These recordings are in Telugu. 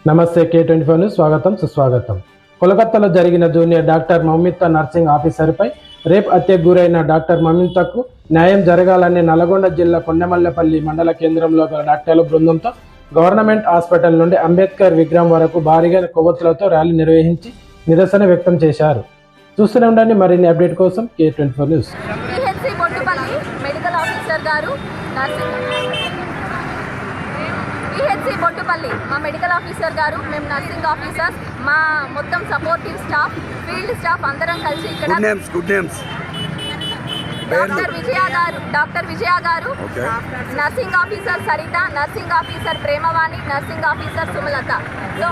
నమస్తే K24 న్యూస్ స్వాగతం సుస్వాగతం. కోల్కతాలో జరిగిన జూనియర్ డాక్టర్ మౌమిత నర్సింగ్ ఆఫీసర్పై రేప్ హత్యకు గురైన డాక్టర్ మౌమితకు న్యాయం జరగాలని నల్గొండ జిల్లా కొండమల్లపల్లి మండల కేంద్రంలో గల డాక్టర్ల బృందంతో గవర్నమెంట్ హాస్పిటల్ నుండి అంబేద్కర్ విగ్రహం వరకు భారీగా కొవ్వొత్తులతో ర్యాలీ నిర్వహించి నిరసన వ్యక్తం చేశారు. చూస్తూనే ఉండండి మరిన్ని అప్డేట్ కోసం K24 న్యూస్. పిహెచ్సి బొట్టుపల్లి మా మెడికల్ ఆఫీసర్ గారు, మేము నర్సింగ్ ఆఫీసర్స్, మా మొత్తం సపోర్టివ్ స్టాఫ్, ఫీల్డ్ స్టాఫ్ అందరం కలిసి ఇక్కడ డాక్టర్ విజయ గారు, nursing officer Saritha, nursing officer Premavani, nursing officer Sumalatha, so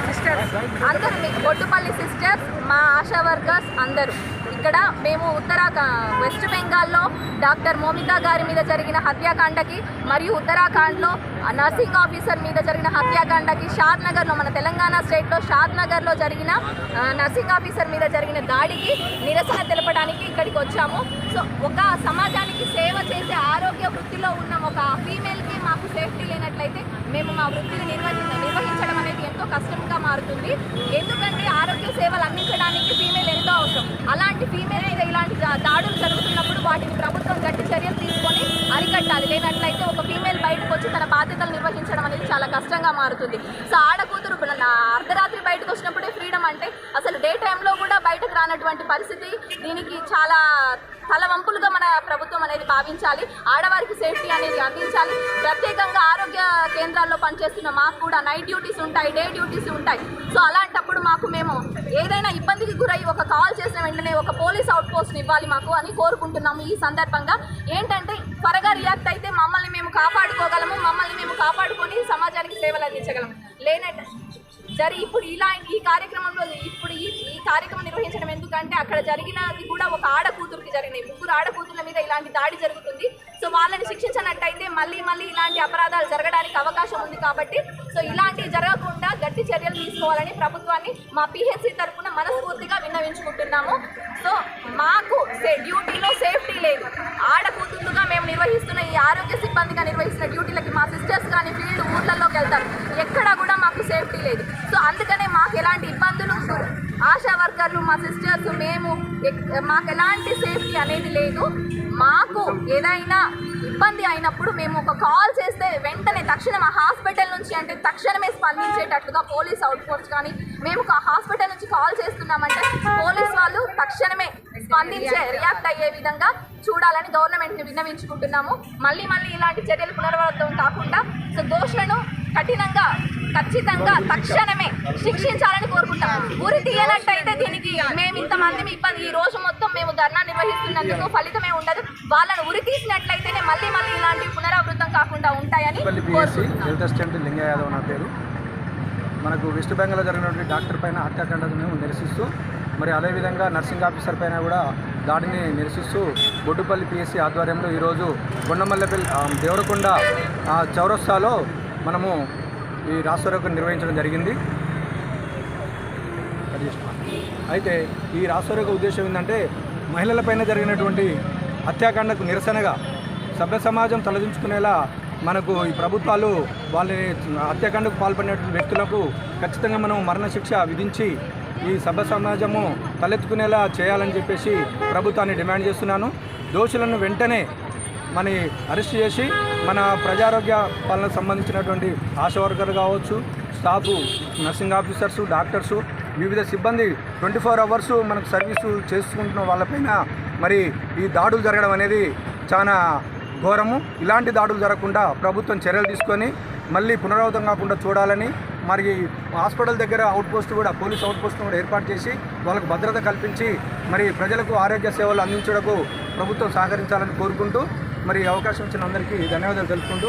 sisters అందరూ, బొట్టుపల్లి సిస్టర్స్, మా ఆశా వర్కర్స్ అందరూ ఇక్కడ మేము వెస్ట్ బెంగాల్లో డాక్టర్ మౌమిత గారి మీద జరిగిన హత్యాకాండకి మరియు ఉత్తరాఖండ్లో నర్సింగ్ ఆఫీసర్ మీద జరిగిన హత్యాకాండకి, షాద్నగర్లో మన తెలంగాణ స్టేట్లో షాద్నగర్లో జరిగిన నర్సింగ్ ఆఫీసర్ మీద జరిగిన దాడికి నిరసన తెలపడానికి ఇక్కడికి వచ్చాము. సో ఒక సమాజానికి సేవ చేసే ఆరోగ్య వృత్తిలో ఉన్న ఒక ఫీమేల్కి మాకు సేఫ్టీ లేనట్లయితే మేము మా వృత్తిని నిర్వహించడం అనేది ఎంతో కష్టంగా మారుతుంది. ఎందుకంటే ఆరోగ్య సేవలు అందించడానికి ఫీమేల్ ఎంతో అవసరం. అలాంటి ఫీమేల్ మీద ఇలాంటి దాడులు జరుగుతున్నప్పుడు వాటిని ప్రభుత్వం గట్టి చర్యలు తీసుకొని అరికట్టాలి. లేనట్లయితే ఒక ఫీమేల్ బయటకు వచ్చి తన బాధ్యతలు నిర్వహించడం అనేది చాలా కష్టంగా మారుతుంది. సో ఆడకూతురు అర్ధరాత్రి బయటకు వచ్చినప్పుడే ఫ్రీడమ్ అంటే అసలు డే టైంలో కూడా బయటకు రానటువంటి పరిస్థితి. దీనికి చాలా తలవంపులుగా మన ప్రభుత్వం అనేది భావించాలి. ఆడవారికి సేఫ్టీ అనేది అందించాలి. ప్రత్యేకంగా ఆరోగ్య కేంద్రాల్లో పనిచేస్తున్న మాకు కూడా నైట్ డ్యూటీస్ ఉంటాయి, డే డ్యూటీస్ ఉంటాయి. సో అలాంటప్పుడు మేము ఏదైనా ఇబ్బందికి గురై ఒక కాల్ చేసిన వెంటనే ఒక పోలీస్ అవుట్ పోస్ట్ని ఇవ్వాలి మాకు అని కోరుకుంటున్నాము. ఈ సందర్భంగా ఏంటంటే త్వరగా రియాక్ట్ అయితే మమ్మల్ని మేము కాపాడుకోగలము, మమ్మల్ని మేము కాపాడుకొని సమాజానికి సేవలు అందించగలము. ఇప్పుడు ఈ కార్యక్రమంలో ఈ కార్యక్రమం నిర్వహించడం ఎందుకంటే అక్కడ జరిగినది కూడా ఒక ఆడకూతురికి జరిగినాయి. 3 ఆడకూతుర్ల మీద ఇలాంటి దాడి జరుగుతుంది. సో వాళ్ళని శిక్షించినట్టయితే మళ్ళీ ఇలాంటి అపరాధాలు జరగడానికి అవకాశం ఉంది. కాబట్టి సో ఇలాంటివి జరగకుండా గట్టి చర్యలు తీసుకోవాలని ప్రభుత్వాన్ని మా పిహెచ్సి తరఫున మనస్ఫూర్తిగా విన్నవించుకుంటున్నాము. సో మాకు డ్యూటీలో సేఫ్టీ లేదు. ఆడకూతుర్లుగా మేము నిర్వహిస్తున్న ఈ ఆరోగ్య సిబ్బందిగా నిర్వహిస్తున్న డ్యూటీలకి మా సిస్టర్స్ కానీ ఫీల్డ్ ఊర్లలోకి వెళ్తారు. ఎక్కడా కూడా మాకు సేఫ్టీ లేదు. సో అందుకనే మాకు ఎలాంటి ఇబ్బందులు, ఆశా వర్కర్లు, మా సిస్టర్స్, మాకు ఎలాంటి సేఫ్టీ అనేది లేదు. మాకు ఏదైనా ఇబ్బంది అయినప్పుడు మేము ఒక కాల్ చేస్తే వెంటనే తక్షణం ఆ హాస్పిటల్ నుంచి అంటే తక్షణమే స్పందించేటట్లుగా పోలీస్ అవుట్ పోస్ట్ కానీ, మేము హాస్పిటల్ నుంచి కాల్ చేస్తున్నామంటే పోలీస్ వాళ్ళు తక్షణమే స్పందించే రియాక్ట్ అయ్యే విధంగా చూడాలని గవర్నమెంట్ని విన్నవించుకుంటున్నాము. మళ్ళీ ఇలాంటి చర్యలు పునరావృతం కాకుండా సో దోషులను ఖచ్చితంగా తక్షణమే శిక్షించాలని కోరుకుంటాం. ఉరి తీయనట్టయితే దీనికి మేము ఇంతమంది ఇబ్బంది ఈ రోజు మొత్తం మేము ధర్నా నిర్వహిస్తున్నందుకు ఫలితమే ఉండదు. వాళ్ళను ఉరి తీసినట్లయితేనే మళ్ళీ ఇలాంటివి పునరావృతం కాకుండా ఉంటాయని లింగయ్య యాదవ్ నా పేరు. మనకు వెస్ట్ బెంగాల్లో జరిగినటువంటి డాక్టర్ పైన హత్యాకాండను మేము నిరసిస్తూ, మరి అదేవిధంగా నర్సింగ్ ఆఫీసర్ పైన కూడా దాడిని నిరసిస్తూ బొడ్డుపల్లి పిఎస్సి ఆధ్వర్యంలో ఈరోజు కొండమల్లపల్లి దేవరకొండ చౌరస్తాలో మనము ఈ రాస్తారోకో నిర్వహించడం జరిగింది. అయితే ఈ రాస్తారోకో ఉద్దేశం ఏంటంటే మహిళలపైన జరిగినటువంటి హత్యాకాండకు నిరసనగా సభ్య సమాజం తలదించుకునేలా మనకు ఈ ప్రభుత్వాలు వాళ్ళని హత్యాకాండకు పాల్పడినటువంటి వ్యక్తులకు ఖచ్చితంగా మనం మరణశిక్ష విధించి ఈ సభ్య సమాజము తలెత్తుకునేలా చేయాలని చెప్పేసి ప్రభుత్వాన్ని డిమాండ్ చేస్తున్నాను. దోషులను వెంటనే అరెస్ట్ చేసి మన ప్రజారోగ్య పాలనకు సంబంధించినటువంటి ఆశా వర్కర్లు కావచ్చు, స్టాఫ్, నర్సింగ్ ఆఫీసర్సు, డాక్టర్సు, వివిధ సిబ్బంది 24 అవర్స్ మనకు సర్వీసు చేసుకుంటున్న వాళ్ళపైన మరి ఈ దాడులు జరగడం అనేది చాలా ఘోరము. ఇలాంటి దాడులు జరగకుండా ప్రభుత్వం చర్యలు తీసుకొని మళ్ళీ పునరావృతం కాకుండా చూడాలని, మరి హాస్పిటల్ దగ్గర పోలీస్ అవుట్ పోస్ట్ కూడా ఏర్పాటు చేసి వాళ్ళకు భద్రత కల్పించి మరి ప్రజలకు ఆరోగ్య సేవలు అందించడానికి ప్రభుత్వం సహకరించాలని కోరుకుంటూ మరి అవకాశం ఇచ్చిన అందరికీ ధన్యవాదాలు తెలుపుకుంటూ